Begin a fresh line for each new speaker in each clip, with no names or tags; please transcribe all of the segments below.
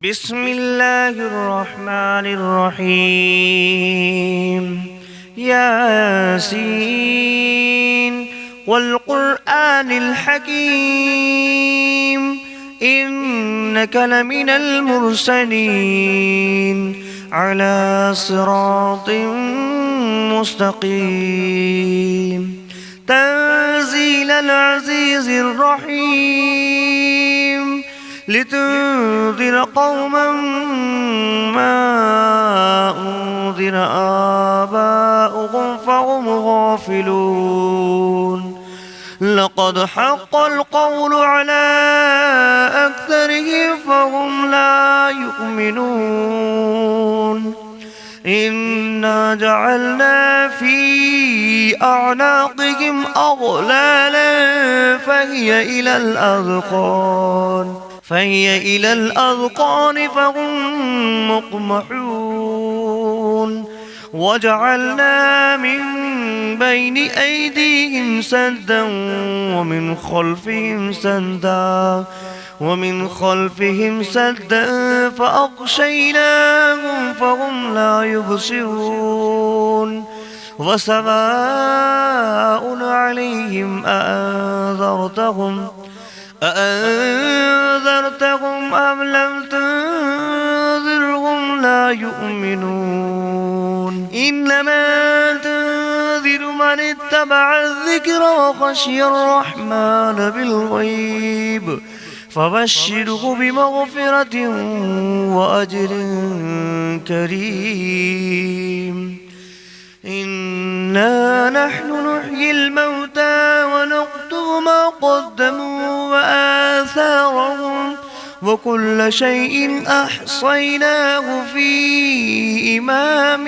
بسم الله الرحمن الرحيم. ياسين والقرآن الحكيم إنك لمن المرسلين على صراط مستقيم. تنزيل العزيز الرحيم لتنذر قوما ما أنذر آباؤهم فهم غافلون. لقد حق القول على أكثرهم فهم لا يؤمنون. إنا جعلنا في أعناقهم أغلالا فهي إلى الأذقان فهم مقمحون. وجعلنا من بين أيديهم سدا ومن خلفهم سدا فأغشيناهم فهم لا يبصرون. وسواء عليهم أأنذرتهم أم لم تنذرهم لا يؤمنون. إنما تنذر من اتبع الذكر وخشي الرحمن بالغيب فبشره بمغفرة وأجر كريم. إنا نحن نحيي الموتى ونكتب ما قدموا وآثارهم وكل شيء أحصيناه في إمام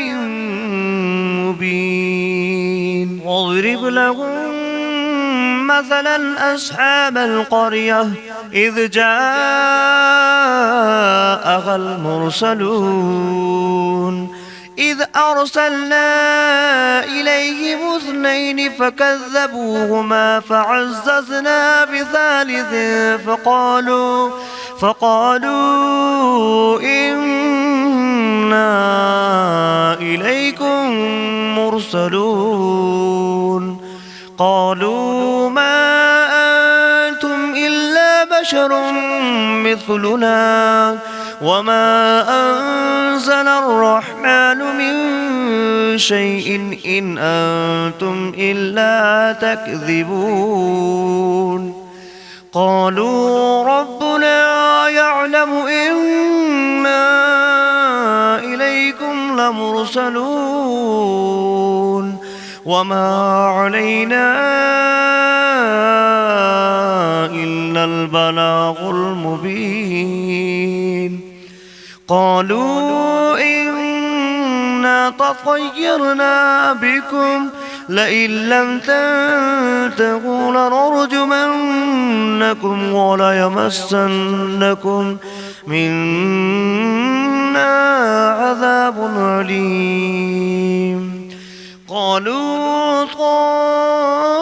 مبين. واضرب لهم مثلا أصحاب القرية إذ جاءها المرسلون إذ أرسلنا إليهم 2 فكذبوهما فعززنا بثالث فقالوا إنا إليكم مرسلون. قالوا ما أنتم إلا بشر مثلنا وما أنزل الرحمن من شيء إن أنتم إلا تكذبون. قالوا ربنا يعلم إنا إليكم لمرسلون وما علينا إلا البلاغ المبين. قالوا إنا تطيرنا بكم لئن لم تنتهوا لنرجمنكم وليمسنكم منا عذاب أليم. قالوا طائركم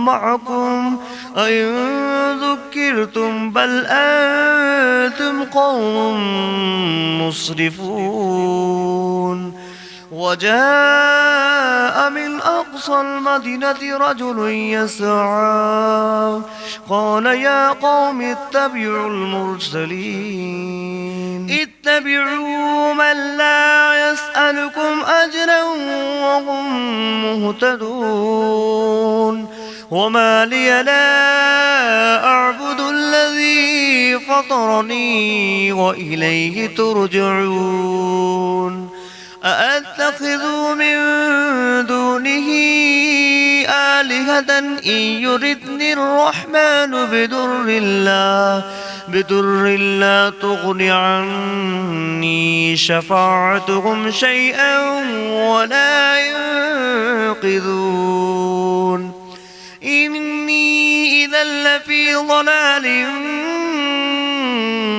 معكم أئن ذكرتم بل أنتم قوم مسرفون. وجاء من أقصى المدينة رجل يسعى قال يا قوم اتبعوا المرسلين اتبعوا من لا يسألكم أجرا وهم مهتدون. وما لي لا أعبد الذي فطرني وإليه ترجعون. أأتخذ من دونه آلهة إن يردني الرحمن بدر لا تغن عني شفاعتهم شيئا ولا ينقذون. إني إذا لفي ضلال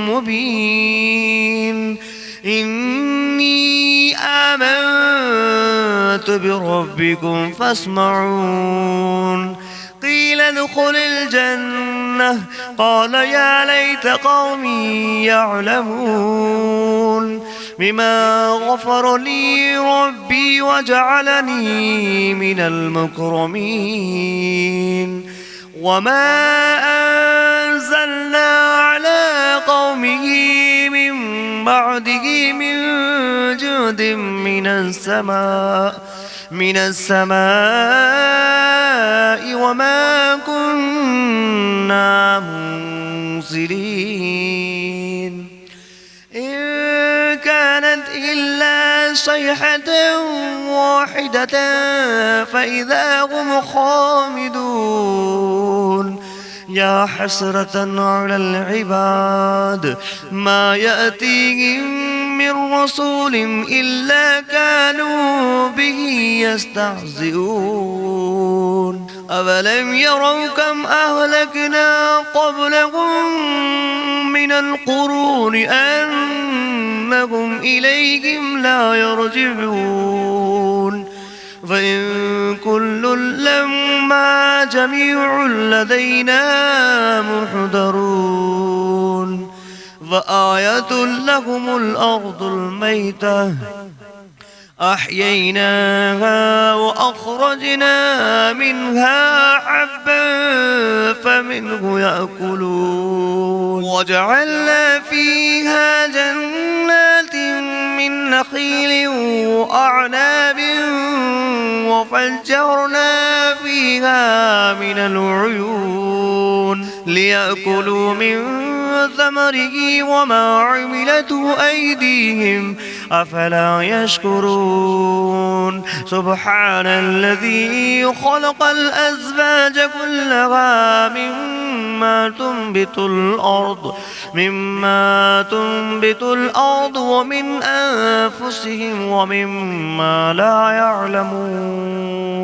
مبين. إني آمنت بربكم فاسمعون. قيل ادخل الجنة الجنة قال يا ليت قومي يعلمون بما غفر لي ربي وجعلني من المكرمين وما أنزلنا على قومه من بعده من جود من السماء وما كنا منزلين إن كانت إلا صيحة واحدة فإذا هم خامدون يا حسرة على العباد ما يأتيهم من رسول إلا كانوا به يستهزئون أفلم يروا كم أهلكنا قبلهم من القرون أنهم إليهم لا يرجعون فإن كل لما جميع لدينا محضرون فآية لهم الأرض الميتة أحييناها وأخرجنا منها حبا فمنه يأكلون وجعلنا فيها جنات من نخيل وأعناب وفجرنا فيها من العيون ليأكلوا من ثمره وما عملته أيديهم أفلا يشكرون سبحان الذي خلق الأزواج كلها مما تنبت الأرض ومن أنفسهم ومما لا يعلمون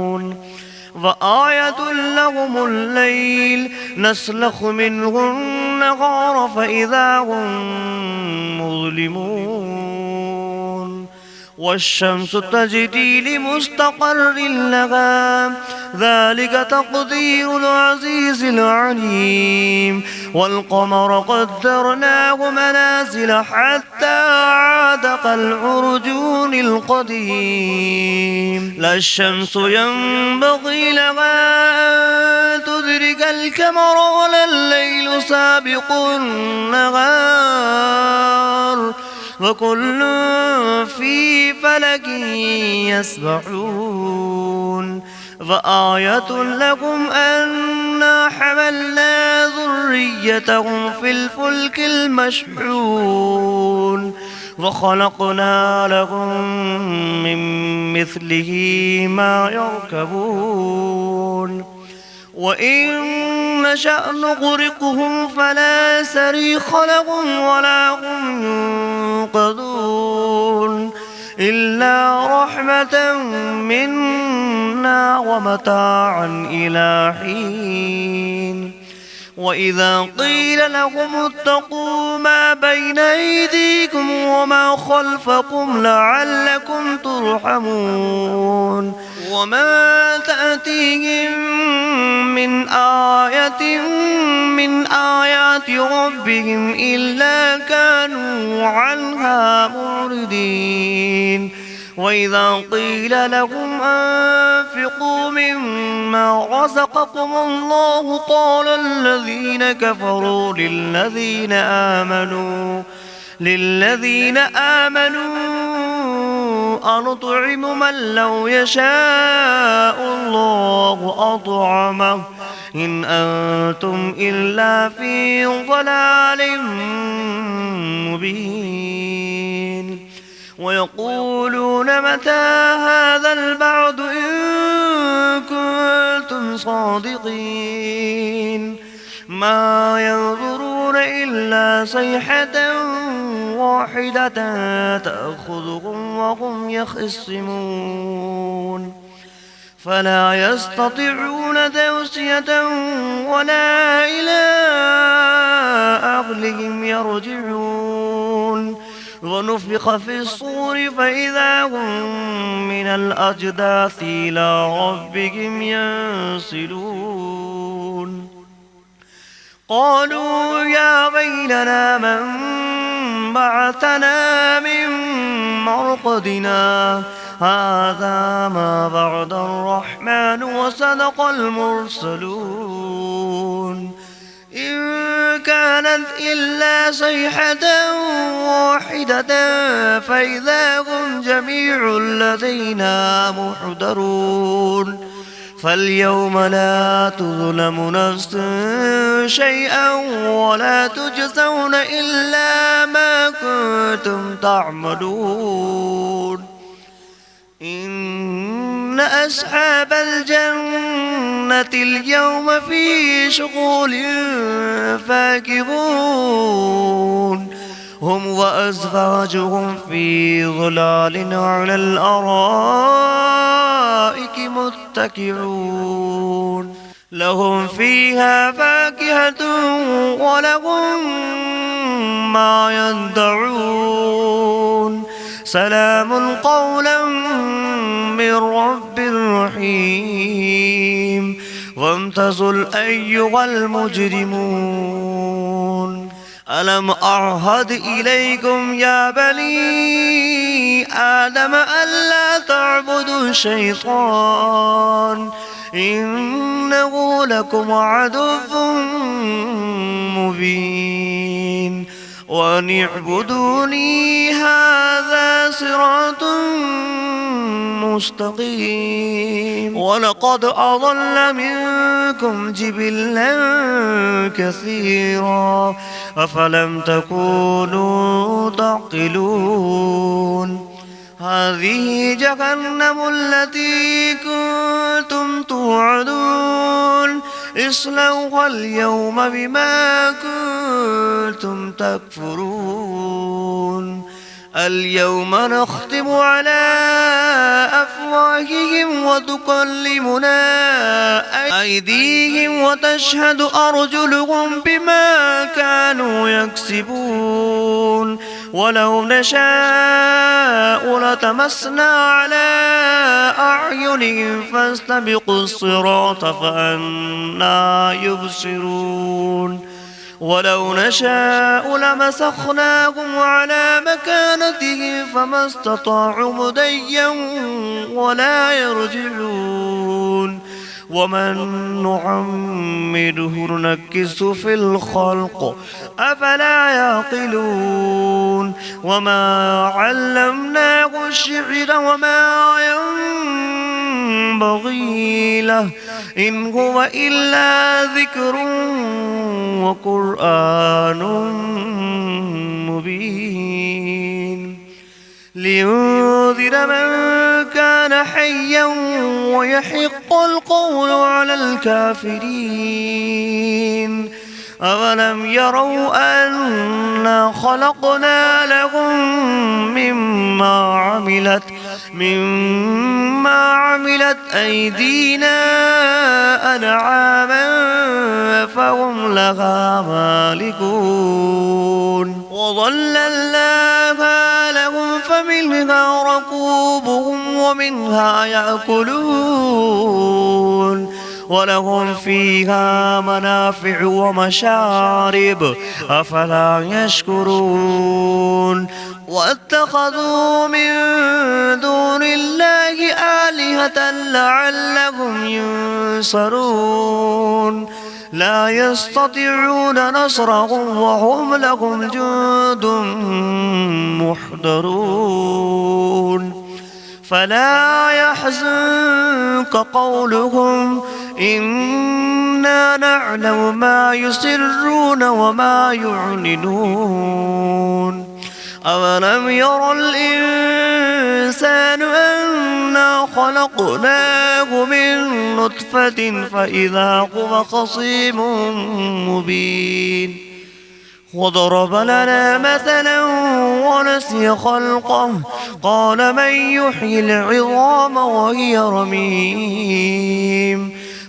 وآية لهم الليل نسلخ منه النهار فإذا هم مظلمون والشمس تجري لمستقر لها ذلك تقدير العزيز العليم والقمر قدرناه منازل حتى عاد كالعرجون القديم لا الشمس ينبغي لها أن تدرك القمر ولا الليل سابق النهار وكل في فلك يسبحون فآية لكم أنا حملنا ذريتهم في الفلك المشحون وخلقنا لهم من مثله ما يركبون وإن نشأ نغرقهم فلا صريخ لهم ولا هم ينقذون إلا رحمة منا ومتاعا إلى حين وإذا قيل لهم اتقوا ما بين أيديكم وما خلفكم لعلكم ترحمون وما تأتيهم من آية من آيات ربهم إلا كانوا عنها معرضين وإذا قيل لهم أنفقوا مما رزقكم الله قال الذين كفروا للذين آمنوا أنطعم من لو يشاء الله أطعمه إن أنتم إلا في ضلال مبين ويقولون متى هذا البعد إن كنتم صادقين ما ينظرون إلا صيحة واحدة تأخذهم وهم يخصمون فلا يستطيعون توصية ولا إلى أهلهم يرجعون ونفخ في الصور فإذا هم من الأجداث إلى ربهم ينسلون قالوا يا ويلنا من بعثنا من مرقدنا هذا ما بعد الرحمن وصدق المرسلون إن كانت إلا صيحة واحدة فإذا هم جميع لدينا محضرون فاليوم لا تظلم نفس شيئا ولا تجزون إلا ما كنتم تعملون إن أصحاب الجنة اليوم في شغل فاكهون هم وأزواجهم في ظلال على الأرائك متكئون لهم فيها فاكهة ولهم ما يدعون سلام قولا من رب رحيم وامتازوا أيها المجرمون ألم أعهد إليكم يا بني آدم ألا تعبدوا الشيطان إنه لكم عدو مبين وأن اعبدوني هذا صراط مستقيم ولقد أضل منكم جبلا كثيرا أفلم تكونوا تعقلون هذه جهنم التي كنتم توعدون اصلوها اليوم بما كنتم تكفرون اليوم نختم على أفواههم وتكلمنا أيديهم وتشهد أرجلهم بما كانوا يكسبون ولو نشاء لتمسنا على أعينهم فاستبقوا الصراط فأنى يبصرون ولو نشاء لمسخناهم على مكانتهم فما استطاعوا مضيا ولا يرجعون ومن نعمره ننكسه في الخلق أفلا يعقلون وما علمناه الشعر وما ينبغي له إن هو إلا ذكر وقرآن مبين لينذر من كان حيا ويحق القول على الكافرين أولم يروا أنا خلقنا لهم مما عملت أيدينا أنعاما فهم لها مالكون وظللناها لهم فمنها ركوبهم ومنها يأكلون ولهم فيها منافع ومشارب أفلا يشكرون واتخذوا من دون الله آلهة لعلهم ينصرون لا يستطيعون نصرهم وهم لهم جند محضرون فلا يحزنك قولهم إنا نعلم ما يسرون وما يعلنون أولم ير الإنسان أنا خلقناه من نطفة فإذا هو خصيم مبين وضرب لنا مثلا ونسي خلقه قال من يحيي العظام وهي رميم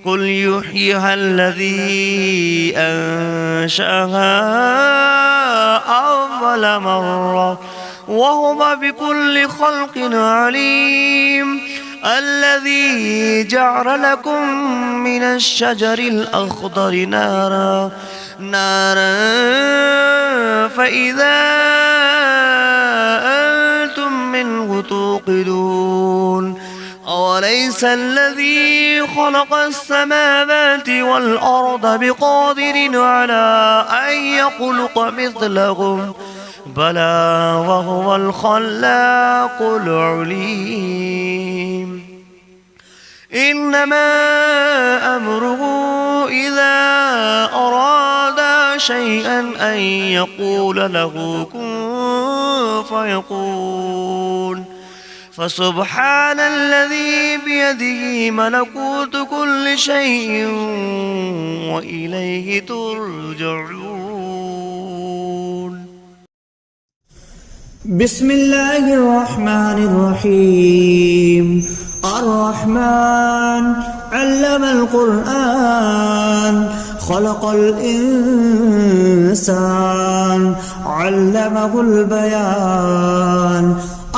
قل يحييها الذي أنشأها أول مرة وهو بكل خلق عليم الذي جعل لكم من الشجر الأخضر نارا فإذا أنتم منه توقدون أوليس الذي خلق السماوات والأرض بقادر على أن يخلق مثلهم بلى وهو الخلاق العليم إنما أمره إذا أراد شيئا أن يقول له كن فيكون فسبحان الذي بيده ملكوت كل شيء وإليه ترجعون.
بسم الله الرحمن الرحيم. الرحمن علم القرآن خلق الإنسان علمه البيان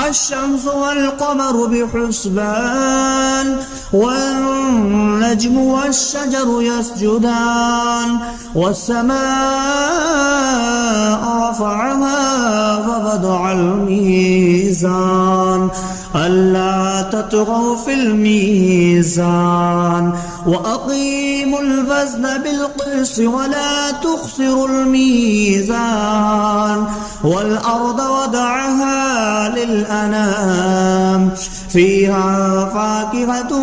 الشمس والقمر بحسبان والنجم والشجر يسجدان والسماء رفعها ووضع الميزان ألا تطغوا في الميزان وأقيموا الوزن بالقسط ولا تخسروا الميزان والأرض وضعها للأنام فيها فاكهة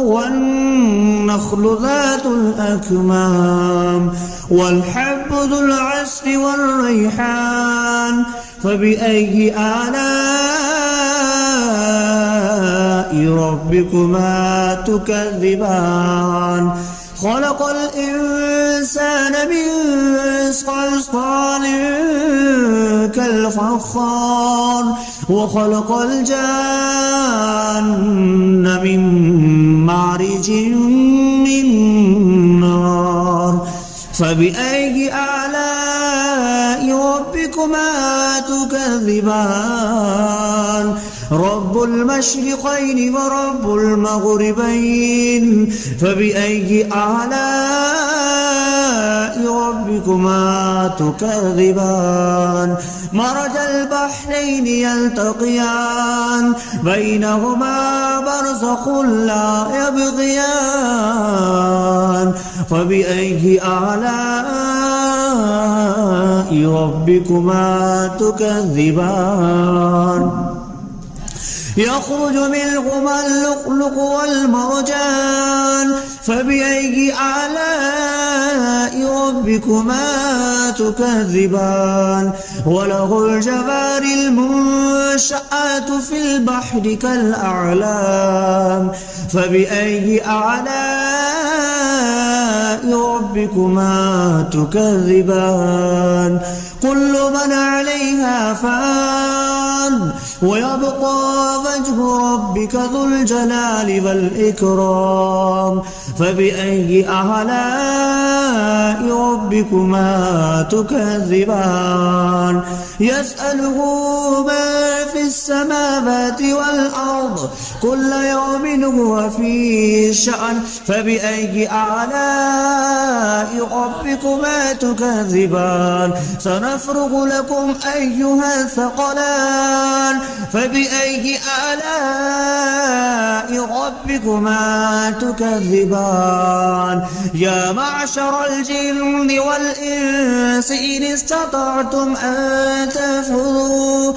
والنخل ذات الأكمام والحب ذو العصف والريحان فبأي آلاء ربكما تكذبان خلق الإنسان من صلصال كالفخار وخلق الجان من مارج من نار فبأي آلاء ربكما تكذبان رب المشرقين ورب المغربين فبأي آلاء ربكما تكذبان مرج البحرين يلتقيان بينهما برزخ لا يبغيان فبأي آلاء ربكما تكذبان يخرج منهما اللؤلؤ والمرجان فبأي آلاء ربكما تكذبان وله الجوار المنشآت في البحر كالأعلام فبأي آلاء ربكما تكذبان كل من عليها فان ويبقى وجه ربك ذو الجلال والإكرام فبأي آلاء ربكما تكذبان يسأله من في السماوات والأرض كل يوم هو في شأن فبأي آلاء ربكما تكذبان سنفرغ لكم أيها الثقلان فبأي آلاء ربكما تكذبان يا معشر الجن والإنس إن استطعتم أن تنفذوا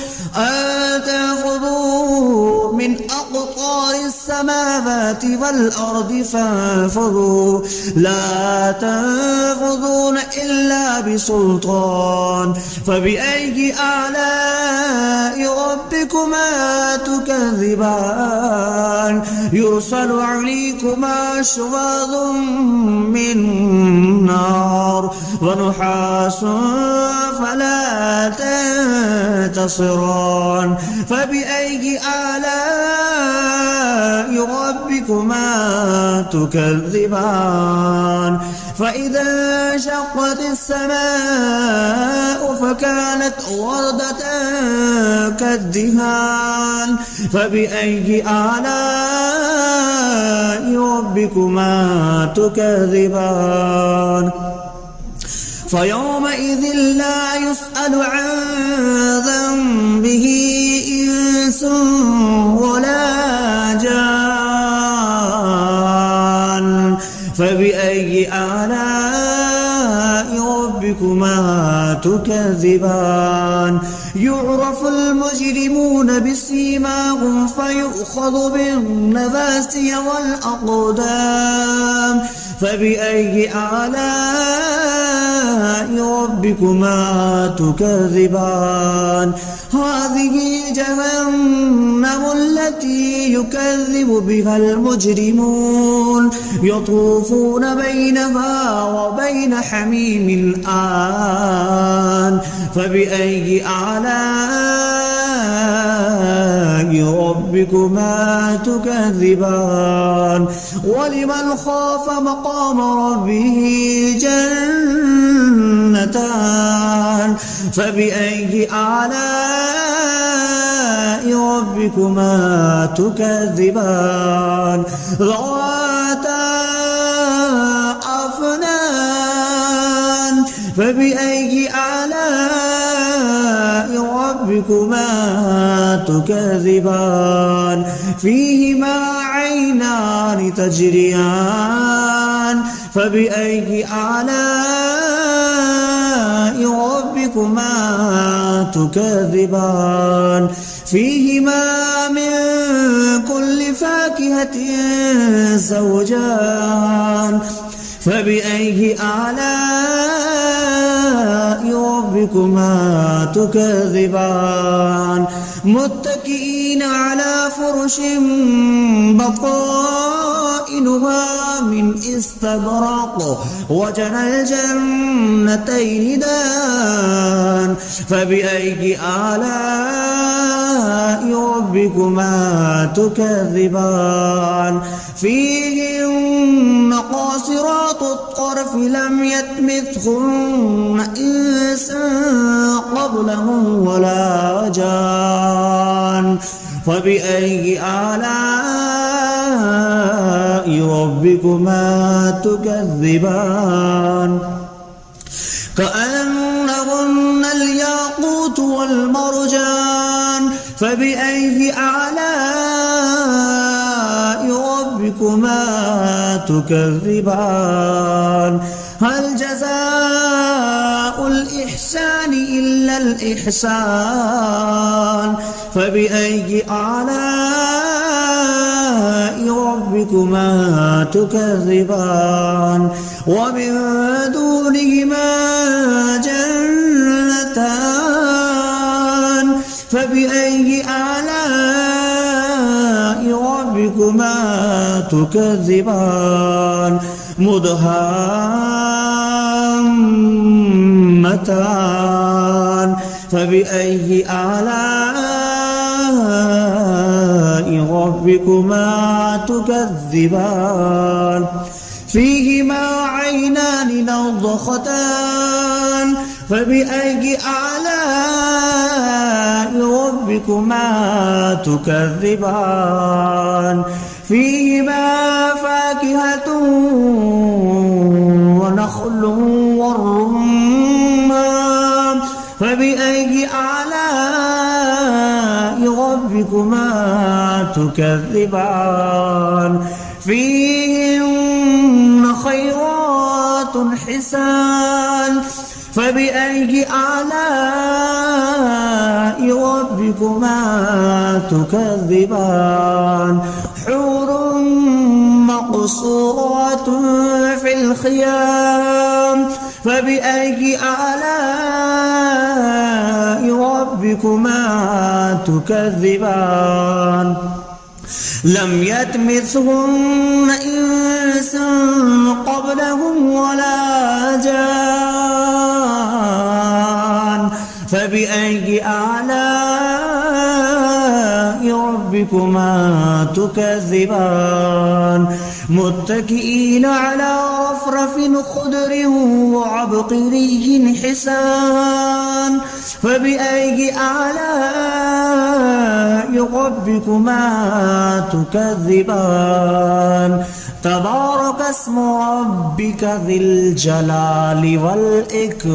من أقطار السماوات والأرض فانفذوا لا تنفذون إلا بسلطان فبأي آلاء ربكما تكذبان يرسل عليكما شواظ من نار ونحاس فلا تنتصران فبأي آلاء ربكما تكذبان فإذا انشقت السماء فكانت وردة كالدهان فبأي آلاء ربكما تكذبان فيومئذ لا يسأل عن ذنبه إنس ولا جان فبأي آلاء ربكما تكذبان يعرف المجرمون بسيماهم فيؤخذ بالنواسي والأقدام فبأي آلاء ربكما تكذبان هذه جهنم التي يكذب بها المجرمون يطوفون بينها وبين حميم آن فبأي آلاء ربكما تكذبان ولمن خاف مقام ربه جنتان فبأي آلاء ربكما تكذبان ذواتا أفنان فبأي آلاء ربكما تكذبان فيهما عينان تجريان فبأي آلاء ربكما تكذبان فيهما من كل فاكهة زوجان فبأي آلاء ربكما تكذبان متكئين على فرش بطائنها من استبرق وجنى الجنتين دان فبأي آلاء ربكما تكذبان فيهن قاصرات الطرف لم يطمثهن إنس قبلهم ولا جان فبأي آلاء ربكما تكذبان كأنهن الياقوت والمرجان فبأي آلاء ربكما تكذبان هل جزاء الإحسان إلا الإحسان فبأي آلاء ربكما تكذبان ومن دونهما جنتان فبأي آلاء ربكما تكذبان مدهامتان فبأي آلاء ربكما تكذبان فيهما عينان نضختان فبأي آلاء ربكما تكذبان فيهما فاكهة ونخل والرمان فبأي آلاء ربكما تكذبان فيهن خيرات حسان فبأي آلاء ربكما تكذبان حور مقصورات في الخيام فبأي آلاء ربكما تكذبان لم يطمثهن إنس قبلهم ولا جان فبأي آلاء ربكما تكذبان متكئين على رفرف خضر وعبقري حسان فبأي آلاء ربكما تكذبان تبارك اسم ربك ذي الجلال والإكرام.